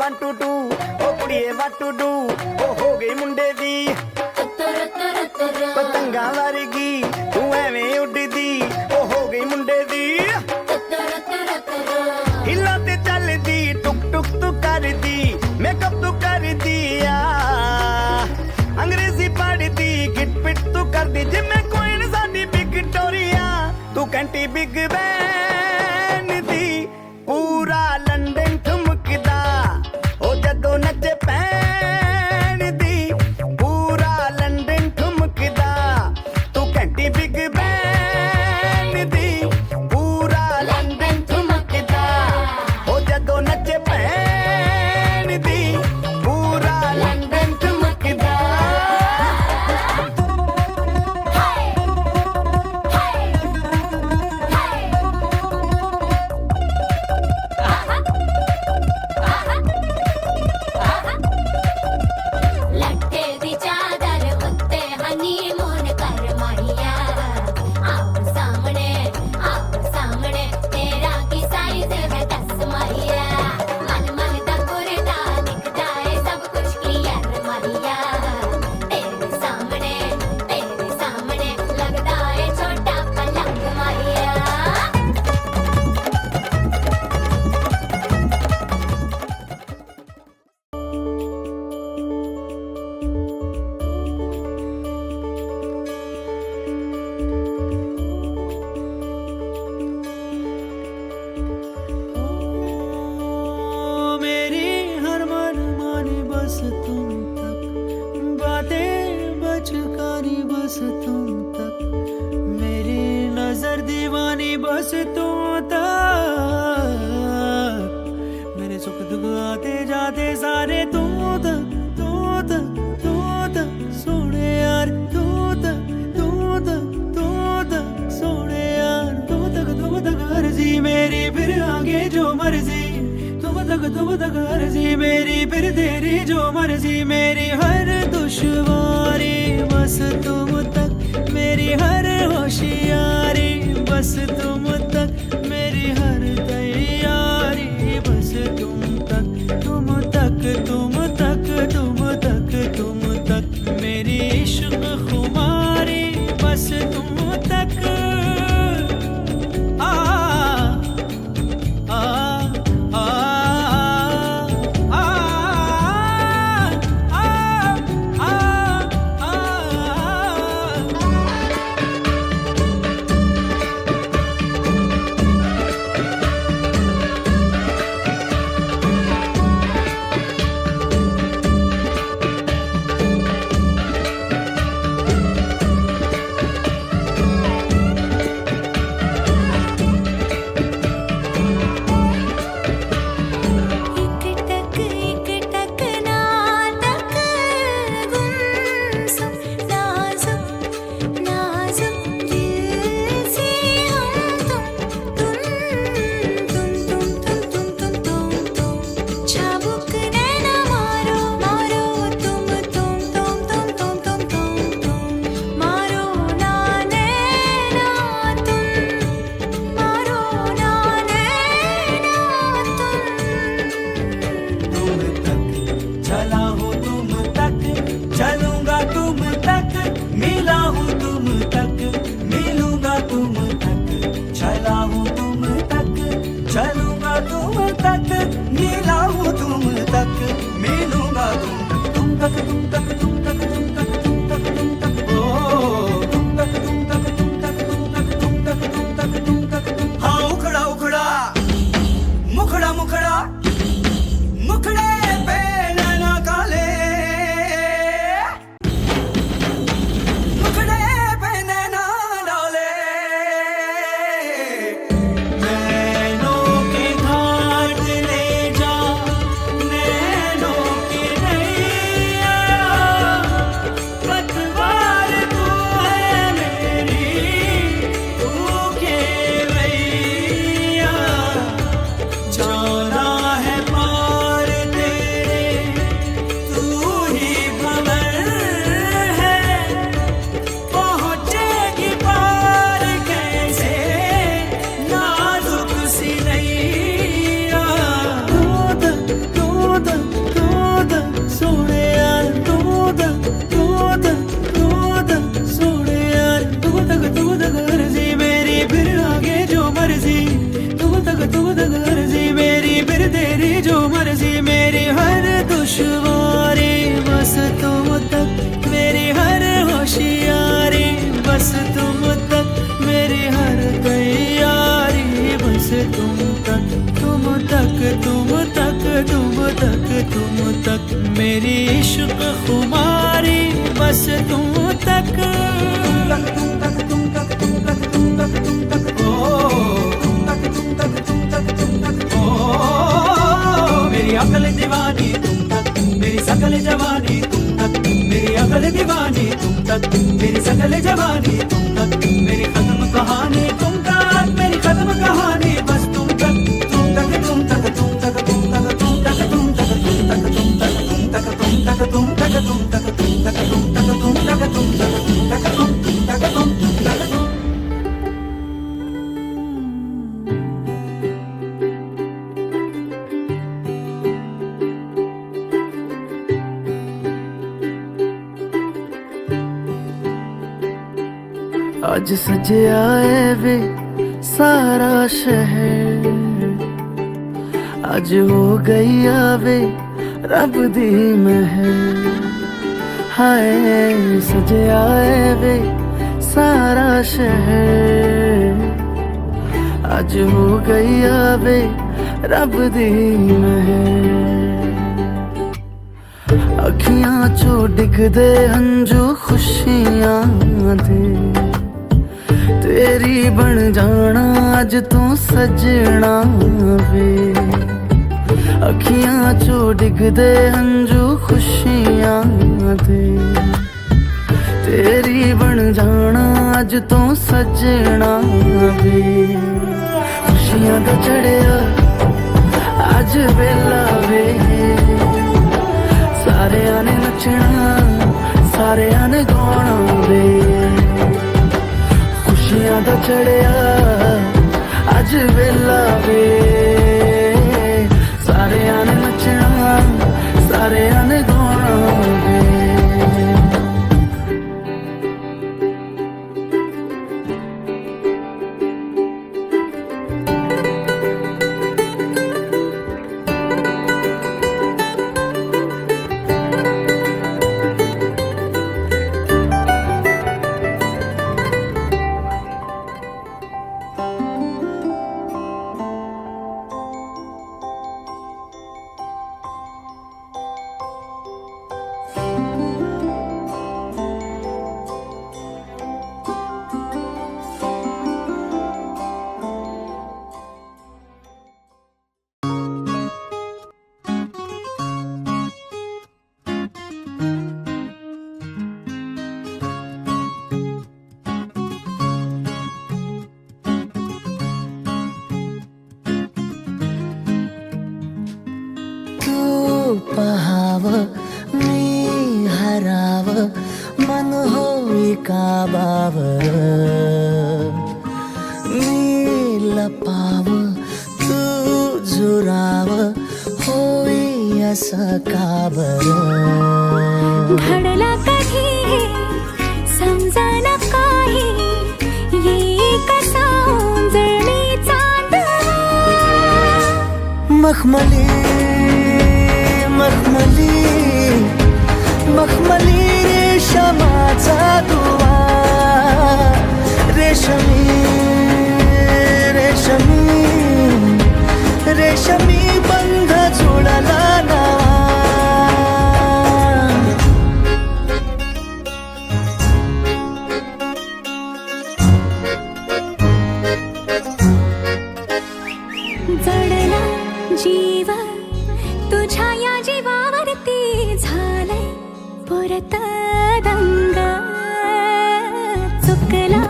1 2 2 O कुड़िए what to do ओ हो गई मुंडे दी पतंगा वर्गी तू एवें उड़दी ओ हो गई मुंडे दी हिला ते चलदी टुक टुक तू करदी मेकअप तू कर दिया अंग्रेजी पढ़दी गिट पिट तू करदी जिम्मे कोई साडी विक्टोरिया तू कैंटी बिग बैन दी पूरा लंदन ठुमकदा ओ जदों नचे पैन दी पूरा लंदन ठुमकदा तू कैंटी बिग बैन दी पूरा लंदन ठुमकदा ओ जदों नचे पैन दी पूरा लंदन ठुमकदा लट्टे दी चादर उत्ते हनीमून कर माहिया आप सामने तेरा की साइज है 10 माहिया मन मन दा कुरता दिखदा है सब कुछ क्लियर माहिया तेरे सामने लगदा है छोटा पलंग माहिया मेरी हर मन मानी बस तुम तक बातें बचकानी बस तुम तक मेरी नजर दीवानी बस तुम तक मेरे सुख दुख आते जाते सारे तुम तक सोने यार तू तक सोने यार तुम तक अर्जी मेरी फिर आगे जो मर्जी तुम तक अर्जी मेरी फिर तेरी जो मर्जी मेरी हर दुश्वारी बस तुम तक मेरी हर होशियारी बस तुम तक मेरी हर तैयारी बस तुम तक मेरी इश्क खुमारी बस तुम तक आ आ आ सोने यार तू तक सोने यार तू तक अर्जी मेरी फिर आगे जो मर्जी तू तक अर्जी मेरी फिर तेरी जो मर्जी मेरी हर दुश्वारी बस तुम तक मेरी हर होशियारी बस तुम तक मेरी हर तैयारी बस तुम तक मेरी इश्क खुमारी बस तुम तक मेरी अकल दीवानी तुम तक मेरी सकल जवानी तुम तक मेरी अकल दीवानी तुम तक मेरी सकल जवानी तुम तक मेरी खत्म कहानी तुम तक मेरी खत्म कहानी बस तुम तक तुम तक तुम तक तुम तक तुम तक तुम तक तुम तक तुम तक तुम तक तुम तक तुम तक तुम तक तुम तक तुम तक तुम तक तुम तक तुम तक तुम तक तुम तक तुम आज सजया है वे सारा शहर आज हो गई आवे रब दी महर हाय सजया है वे सारा शहर आज हो गई आवे रब दी महर अखियां चो डिगदे हंजू खुशियां दे तेरी बन जाना अज तू सजना वे अखियां चो डिगदे हंजू खुशियां दे तेरी बन जाना अज तू सजना वे खुशियां दा चढ़िया अज वेला वे सारे ने नचना सारे ने गाना वे खुशियां दा चढ़िया अज वेला वे सारे ने नचना सारे ने गाना वे पहाव मी हराव मन होई काबाव मी लपाव तू जुराव होई असं काबर घडला कधी हे समजना काही ये कसा उंजळी चांदवा मखमली मखमली मखमली रेशमाचा दुवा रेशमी रेशमी रेशमी बंध जुळला नावा जडला जीव तुझ्या या जीवावरती झालंय परत दंग चुकला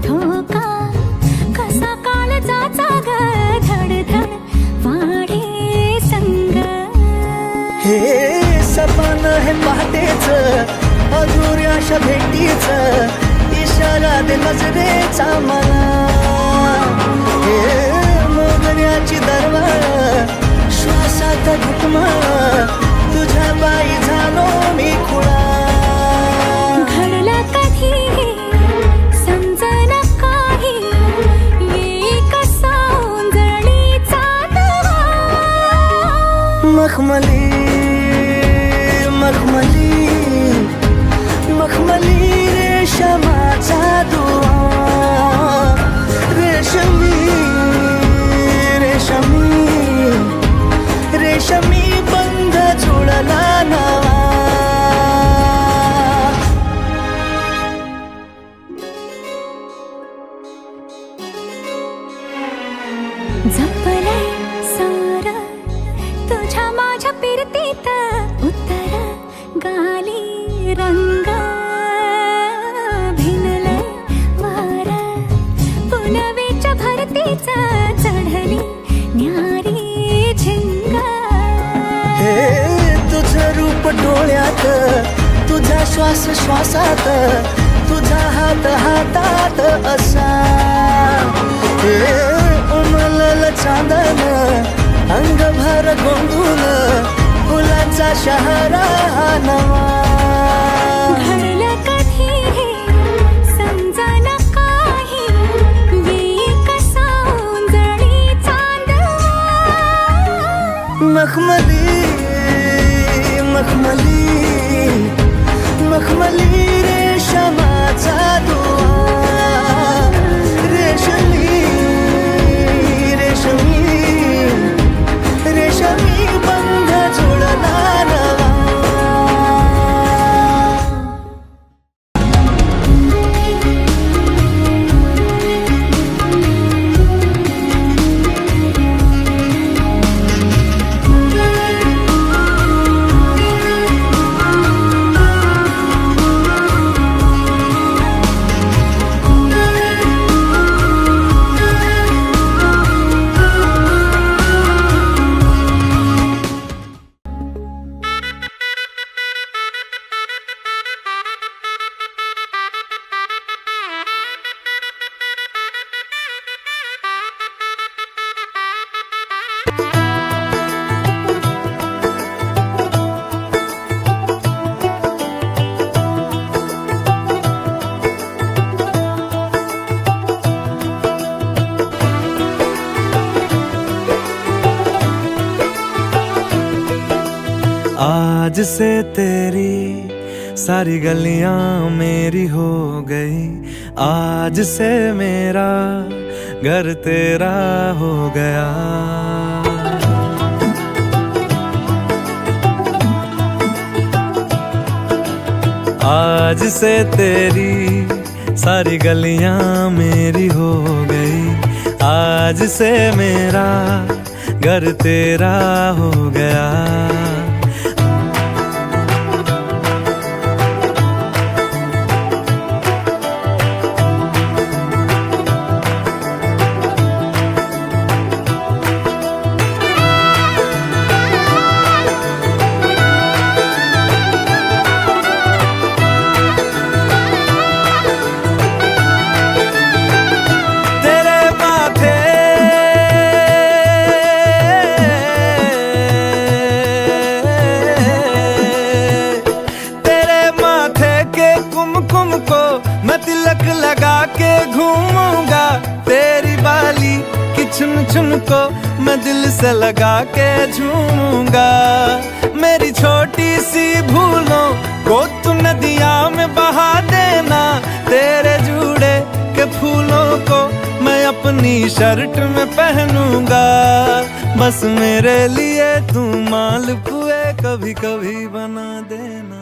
धोका कसा काळजाचा ग धडधड वाढे संग हे सपन हे पहाटेच अधुऱ्याशा भेटीच इशारा दे नजरेचा मला हे मोगऱ्याची दरवाळ श्वासात घुटमळ तुझ्या बाई रंग भिनले वारा पुनवेच्या भरतीचा चढली न्यारी झिंग हे तुझं रूप डोळ्यात, तुझा श्वास श्वासात, तुझा हात हातात असा. हे उमलल चांदन अंगभर गोंधून, फुलाचा शहरा नवा. घडलं कधी हे समजना काही, वेळी कसा उंजळी चांदवा. मखमली मखमली मखमली रेशमाचा दुआ, रेशमी रेशमी रेशमी बंध जुळला नवा. आज से तेरी सारी गलियां मेरी हो गई, आज से मेरा घर तेरा हो गया. आज से तेरी सारी गलियां मेरी हो गई, आज से मेरा घर तेरा हो गया. तिलक लगा के घूमूंगा, तेरी बाली की चुन चुन को मैं दिल से लगा के झूमूंगा. मेरी छोटी सी भूलों को तू नदिया में बहा देना, तेरे जूड़े के फूलों को मैं अपनी शर्ट में पहनूंगा. बस मेरे लिए तू मालपुए कभी कभी बना देना.